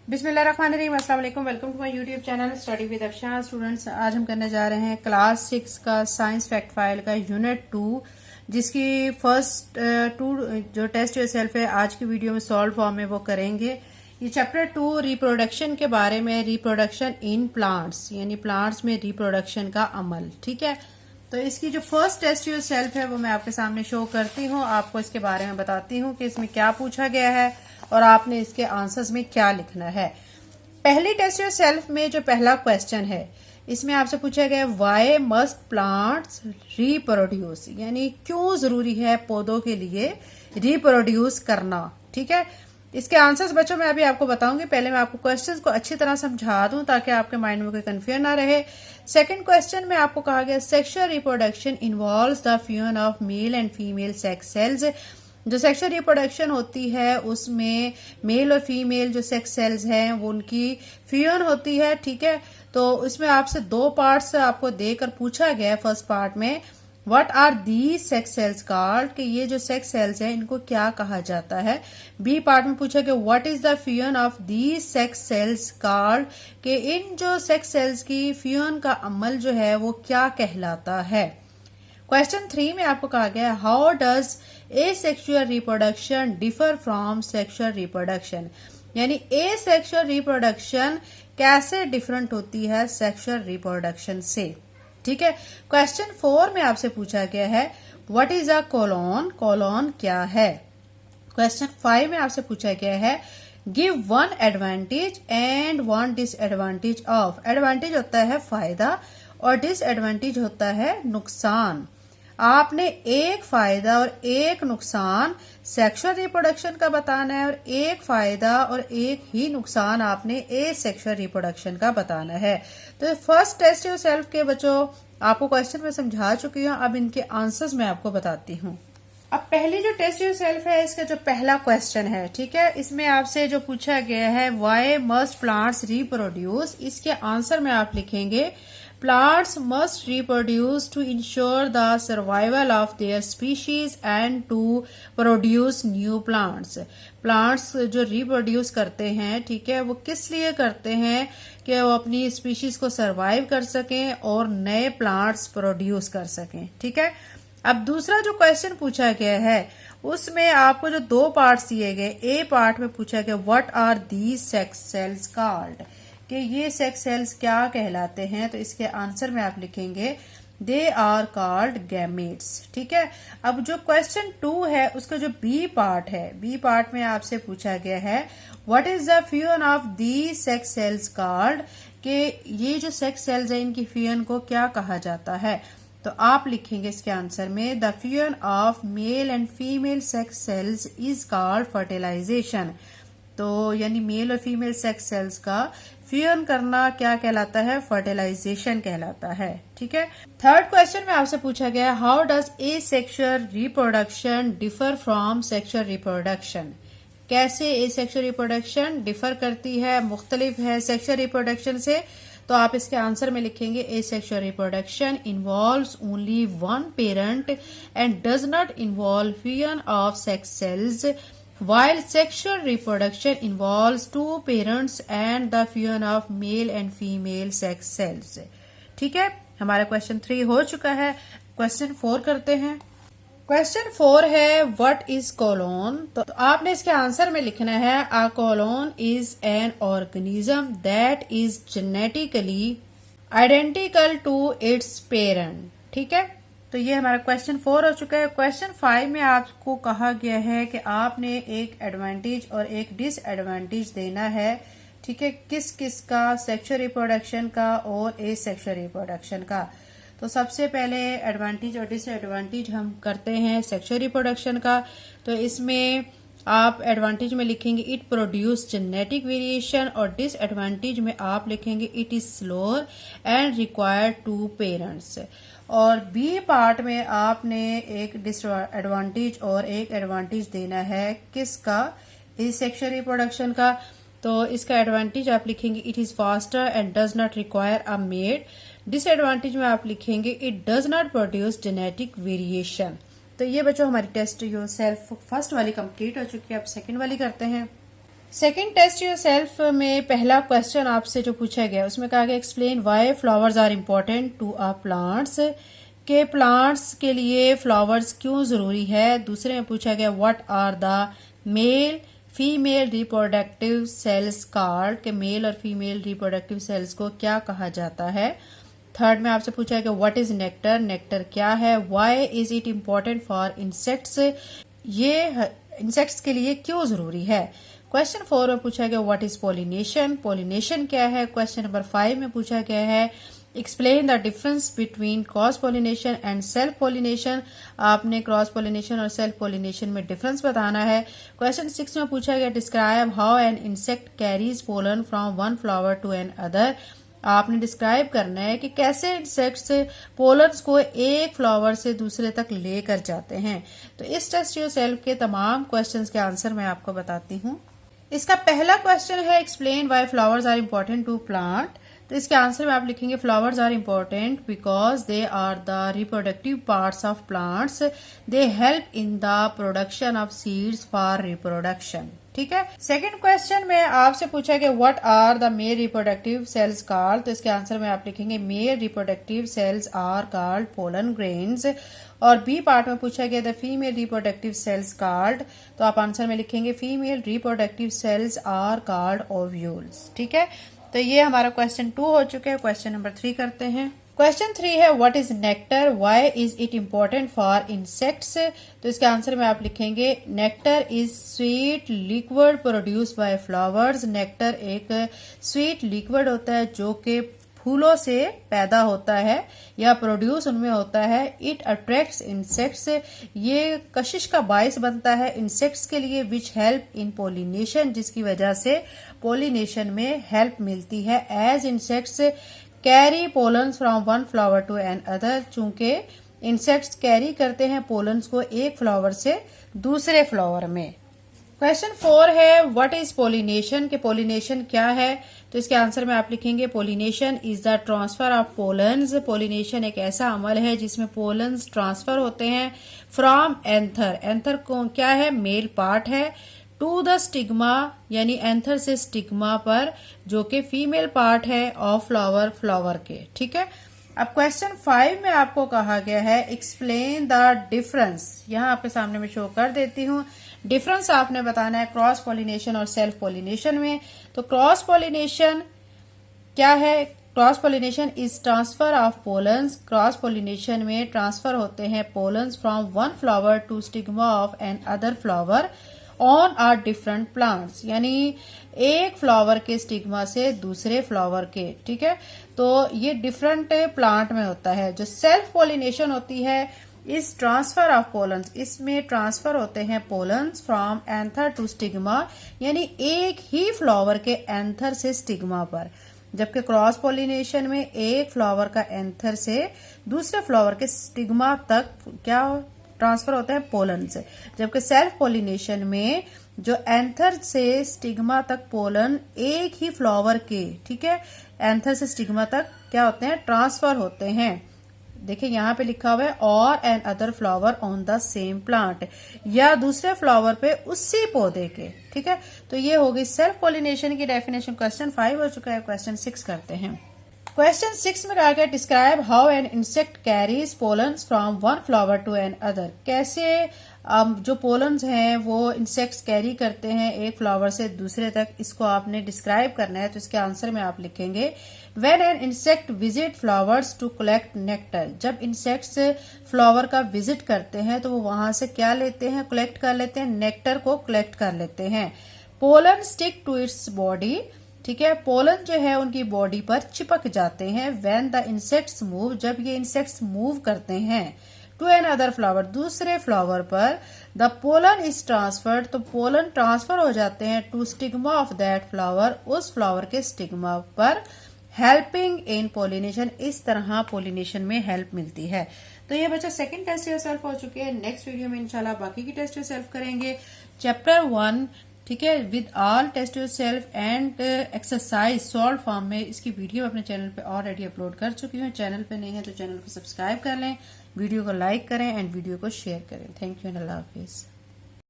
बिस्मिल्लाहिर्रहमानिर्रहीम, अस्सलाम वालेकुम। Welcome to my YouTube channel study with Afshan. Students, आज हम करने जा रहे हैं क्लास 6 का साइंस फैक्ट फाइल का यूनिट 2, जिसकी फर्स्ट टू जो टेस्ट योरसेल्फ है आज की वीडियो में सॉल्व फॉर्म में वो करेंगे। ये चैप्टर 2 रिप्रोडक्शन के बारे में, रिप्रोडक्शन इन प्लांट्स यानी प्लांट्स में रिप्रोडक्शन का अमल। ठीक है, तो इसकी जो फर्स्ट टेस्ट योरसेल्फ है वो मैं आपके सामने शो करती हूँ, आपको इसके बारे में बताती हूँ कि इसमें क्या पूछा गया है और आपने इसके आंसर्स में क्या लिखना है। पहली टेस्ट योरसेल्फ में जो पहला क्वेश्चन है, इसमें आपसे पूछा गया व्हाई मस्ट प्लांट्स रिप्रोड्यूस, यानी क्यों जरूरी है पौधों के लिए रिप्रोड्यूस करना। ठीक है, इसके आंसर्स बच्चों मैं अभी आपको बताऊंगी। पहले मैं आपको क्वेश्चंस को अच्छी तरह समझा दूं ताकि आपके माइंड में कोई कंफ्यूजन ना रहे। सेकंड क्वेश्चन में आपको कहा गया sexual reproduction involves the fusion of male and female sex sales. जो सेक्सुअल रिप्रोडक्शन होती है उसमें मेल और फीमेल जो सेक्स सेल्स हैं वो उनकी फ्यूजन होती है। ठीक है, तो इसमें आपसे दो पार्ट्स आपको देकर पूछा गया है। फर्स्ट पार्ट में what are the sex cells called, कि ये जो सेक्स सेल्स हैं इनको क्या कहा जाता है। बी पार्ट में पूछा गया what is the fusion of the sex cells called, कि इन जो सेक्स सेल्स की फ्यूजन का अमल जो है वो क्या कहलाता है। क्वेश्चन 3 में आपको कहा गया how does asexual reproduction differ from sexual reproduction, यानी एसेक्सुअल रिप्रोडक्शन कैसे डिफरेंट होती है सेक्सुअल रिप्रोडक्शन से। ठीक है, क्वेश्चन 4 में आपसे पूछा गया है what is a colon, colon क्या है। क्वेश्चन 5 में आपसे पूछा गया है give one advantage and one disadvantage of. Advantage होता है फायदा और डिसएडवांटेज होता है नुकसान। आपने एक फायदा और एक नुकसान सेक्सुअल रिप्रोडक्शन का बताना है और एक फायदा और एक ही नुकसान आपने एसेक्सुअल रिप्रोडक्शन का बताना है। तो फर्स्ट टेस्ट योरसेल्फ के बच्चों आपको क्वेश्चन में समझा चुकी हूँ, अब इनके आंसर्स मैं आपको बताती हूँ। अब पहली जो टेस्ट योरसेल्फ है इसका जो पहला क्वेश्चन है, ठीक है, इसमें आपसे जो पूछा गया है व्हाई मस्ट प्लांट्स रिप्रोड्यूस, इसके आंसर में आप लिखेंगे plants must reproduce to ensure the survival of their species and to produce new plants। plants जो reproduce करते हैं, ठीक है, वो किस लिए करते हैं कि वो अपनी स्पीशीज को सरवाइव कर सकें और नए प्लांट्स प्रोड्यूस कर सकें। ठीक है, अब दूसरा जो क्वेश्चन पूछा गया है उसमें आपको जो दो पार्ट्स दिए गए, ए पार्ट में पूछा गया what are the sex cells called, कि ये सेक्स सेल्स क्या कहलाते हैं। तो इसके आंसर में आप लिखेंगे दे आर कॉल्ड गैमेट्स। ठीक है, अब जो क्वेश्चन 2 है उसका जो बी पार्ट है, बी पार्ट में आपसे पूछा गया है what is the fusion of the sex cells called, कि ये जो सेक्स सेल्स है इनकी फ्यूजन को क्या कहा जाता है। तो आप लिखेंगे इसके आंसर में the fusion of male and female sex cells is called fertilization. तो यानी मेल और फीमेल सेक्स सेल्स का फ्यूजन करना क्या कहलाता है, फर्टिलाइजेशन कहलाता है। ठीक है, थर्ड क्वेश्चन में आपसे पूछा गया how does asexual reproduction differ from sexual reproduction, कैसे एसेक्सुअल रिप्रोडक्शन डिफर करती है, मुख्तलिफ है सेक्सुअल रिप्रोडक्शन से। तो आप इसके आंसर में लिखेंगे asexual reproduction involves only one parent and does not involve fusion of sex cells, while sexual reproduction involves two parents and the fusion of male and female sex cells। ठीक है, हमारा question 3 हो चुका है। Question 4 करते हैं। Question 4 है what is colon, तो आपने इसके आंसर में लिखना है a clone is an organism that is genetically identical to its parent. ठीक है, तो ये हमारा क्वेश्चन 4 हो चुका है। क्वेश्चन 5 में आपको कहा गया है कि आपने एक एडवांटेज और एक डिसएडवांटेज देना है। ठीक है, किस किस का, सेक्सुअल रिप्रोडक्शन का और एसेक्सुअल रिप्रोडक्शन का। तो सबसे पहले एडवांटेज और डिसएडवांटेज हम करते हैं सेक्सुअल रिप्रोडक्शन का। तो इसमें आप एडवांटेज में लिखेंगे इट प्रोड्यूस जेनेटिक वेरिएशन और डिसएडवांटेज में आप लिखेंगे it is slower and require two parents. और बी पार्ट में आपने एक डिसएडवांटेज और एक एडवांटेज देना है किसका, एसेक्सुअल रिप्रोडक्शन का। तो इसका एडवांटेज आप लिखेंगे it is faster and does not require a made. Disadvantage में आप लिखेंगे it does not produce genetic variation. तो ये बच्चों हमारी टेस्ट योरसेल्फ फर्स्ट वाली कंप्लीट हो चुकी है। अब सेकंड वाली करते हैं। सेकेंड टेस्ट योर सेल्फ में पहला क्वेश्चन आपसे जो पूछा गया उसमें कहा गया explain why flowers are important to our plants, के प्लांट्स के लिए फ्लावर्स क्यों जरूरी है। दूसरे में पूछा गया what are the male female reproductive cells called, के मेल और फीमेल रिप्रोडक्टिव सेल्स को क्या कहा जाता है। थर्ड में आपसे पूछा है कि व्हाट इज नेक्टर, नेक्टर क्या है। Why is it important for insects, ये इंसेक्ट्स के लिए क्यों जरूरी है। क्वेश्चन 4 में पूछा गया व्हाट इज पोलिनेशन, पोलिनेशन क्या है। क्वेश्चन नंबर 5 में पूछा गया है explain the difference between cross pollination and self pollination, आपने क्रॉस पोलिनेशन और सेल्फ पोलिनेशन में डिफरेंस बताना है। क्वेश्चन 6 में पूछा गया describe how an insect carries pollen from one flower to N other, आपने डिस्क्राइब करना है कि कैसे इंसेक्ट्स पोलन्स को एक फ्लावर से दूसरे तक लेकर जाते हैं। तो इस टेस्ट योर सेल्फ के तमाम क्वेश्चंस के आंसर मैं आपको बताती हूँ। इसका पहला क्वेश्चन है explain why flowers are important to plant, तो इसके आंसर में आप लिखेंगे flowers are important because they are the reproductive parts of plants, they help in the production of seeds for reproduction. ठीक है। सेकंड क्वेश्चन में आपसे पूछा कि what are the male reproductive cells called, तो इसके आंसर में आप लिखेंगे male reproductive cells are called pollen grains. और बी पार्ट में पूछा गया the female reproductive cells called, तो आप आंसर में लिखेंगे female reproductive cells are called ovules. ठीक है। तो ये हमारा क्वेश्चन 2 हो चुका है। क्वेश्चन नंबर 3 करते हैं। क्वेश्चन 3 है what is nectar, why is it important for insects, तो इसके आंसर में आप लिखेंगे nectar is sweet liquid produce by flowers, nectar एक स्वीट लिक्विड होता है जो कि फूलों से पैदा होता है या प्रोड्यूस उनमें होता है। इट अट्रैक्ट्स इंसेक्ट्स, ये कशिश का बायस बनता है इंसेक्ट्स के लिए, विच हेल्प इन पोलिनेशन, जिसकी वजह से पोलिनेशन में हेल्प मिलती है। As insects carry pollens from one flower to N other, चूंकि इंसेक्ट्स कैरी करते हैं पोलन्स को एक फ्लावर से दूसरे फ्लावर में। क्वेश्चन 4 है व्हाट इज पोलिनेशन, के पोलिनेशन क्या है, तो इसके आंसर में आप लिखेंगे pollination is the transfer of pollens, pollination एक ऐसा अमल है जिसमें पोलन्स ट्रांसफर होते हैं फ्रॉम एंथर, एंथर को क्या है मेल पार्ट है, टू द स्टिग्मा यानी एंथर से स्टिग्मा पर जो कि फीमेल पार्ट है ऑफ फ्लावर, फ्लावर के। ठीक है। अब क्वेश्चन 5 में आपको कहा गया है एक्सप्लेन द डिफरेंस, यहां आपके सामने मैं शो कर देती हूं। डिफरेंस आपने बताना है क्रॉस पोलिनेशन और सेल्फ पोलिनेशन में। तो क्रॉस पोलिनेशन क्या है, cross pollination is transfer of pollens, cross pollination में ट्रांसफर होते हैं pollens from one flower to stigma of another flower on or different plants, यानी एक फ्लावर के स्टिग्मा से दूसरे फ्लावर के। ठीक है। तो ये डिफरेंट प्लांट में होता है। जो सेल्फ पोलिनेशन होती है इस ट्रांसफर ऑफ पोलन्स, इसमें ट्रांसफर होते हैं pollens from anther to stigma, यानी एक ही फ्लावर के एंथर से स्टिग्मा पर, जबकि क्रॉस पोलिनेशन में एक फ्लावर का एंथर से दूसरे फ्लावर के स्टिग्मा तक क्या ट्रांसफर होते हैं पोलन से, जबकि सेल्फ पोलिनेशन में जो एंथर से स्टिग्मा तक पोलन एक ही फ्लावर के, ठीक है, एंथर से स्टिग्मा तक क्या होते हैं ट्रांसफर होते हैं। देखिए यहाँ पे लिखा हुआ है और another flower on the same plant, या दूसरे फ्लावर पे उसी पौधे के। ठीक है। तो ये हो गई सेल्फ पोलिनेशन की डेफिनेशन। क्वेश्चन 5 हो चुका है। क्वेश्चन 6 करते हैं। क्वेश्चन 6 में कहा गया describe how an insect carries pollens from one flower to N अदर, कैसे जो पोलन्स हैं वो इंसेक्ट्स कैरी करते हैं एक फ्लावर से दूसरे तक, इसको आपने डिस्क्राइब करना है। तो इसके आंसर में आप लिखेंगे when an insect visit flowers to collect nectar, जब इंसेक्ट्स फ्लावर का विजिट करते हैं तो वो वहां से क्या लेते हैं, कलेक्ट कर लेते हैं, नेक्टर को कलेक्ट कर लेते हैं। Pollen stick to its body, ठीक है, पोलन जो है उनकी बॉडी पर चिपक जाते हैं। व्हेन द इंसेक्ट्स मूव, जब ये इंसेक्ट्स मूव करते हैं टू एन अदर फ्लावर, दूसरे फ्लावर पर, द पोलन इज ट्रांसफर्ड, तो पोलन ट्रांसफर हो जाते हैं to stigma of that flower, उस फ्लावर के स्टिग्मा पर, हेल्पिंग इन पोलिनेशन, इस तरह पोलिनेशन में हेल्प मिलती है। तो ये बच्चा सेकंड टेस्ट योरसेल्फ हो चुके हैं। नेक्स्ट वीडियो में इंशाल्लाह बाकी की टेस्ट योरसेल्फ करेंगे, चैप्टर 1, ठीक है, with all test yourself and exercise solve form में। इसकी वीडियो अपने चैनल पे ऑलरेडी अपलोड कर चुकी हूँ। चैनल पे नहीं है तो चैनल को सब्सक्राइब कर लें, वीडियो को लाइक करें एंड वीडियो को शेयर करें। Thank you and Allah Hafiz.